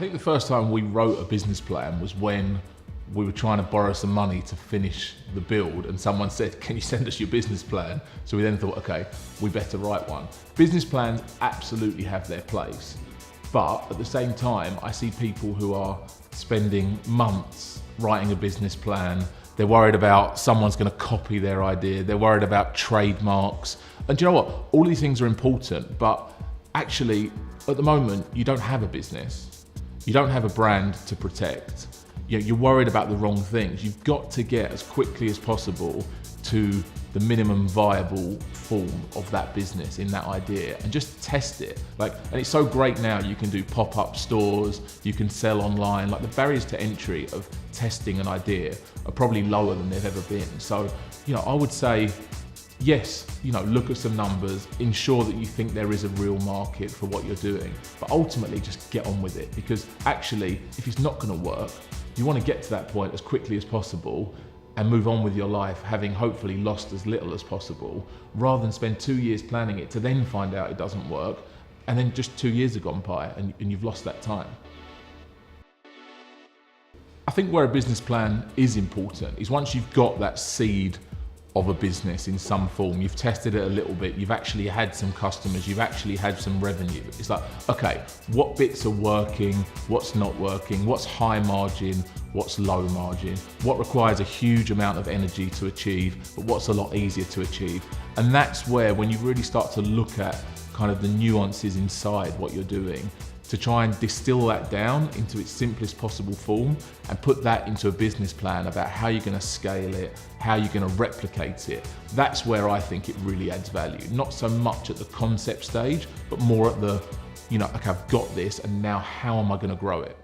think the first time we wrote a business plan was when we were trying to borrow some money to finish the build, and someone said, can you send us your business plan? So we then thought, okay, we better write one. Business plans absolutely have their place, but at the same time, I see people who are spending months writing a business plan. They're worried about someone's going to copy their idea. They're worried about trademarks. And do you know what? All of these things are important, but actually, at the moment, you don't have a business. You don't have a brand to protect. You're worried about the wrong things. You've got to get as quickly as possible to the minimum viable form of that business in that idea and just test it. And it's so great now, you can do pop-up stores, you can sell online. The barriers to entry of testing an idea are probably lower than they've ever been. So, I would say, yes, look at some numbers, ensure that you think there is a real market for what you're doing, but ultimately just get on with it, because actually, if it's not going to work, you want to get to that point as quickly as possible and move on with your life, having hopefully lost as little as possible, rather than spend 2 years planning it to then find out it doesn't work, and then just 2 years have gone by and you've lost that time. I think where a business plan is important is once you've got that seed of a business in some form, you've tested it a little bit, you've actually had some customers, you've actually had some revenue. It's like, okay, what bits are working, what's not working, what's high margin, what's low margin, what requires a huge amount of energy to achieve, but what's a lot easier to achieve. And that's where, when you really start to look at kind of the nuances inside what you're doing, to try and distill that down into its simplest possible form and put that into a business plan about how you're going to scale it, how you're going to replicate it. That's where I think it really adds value. Not so much at the concept stage, but more at the, okay, I've got this, and now how am I going to grow it?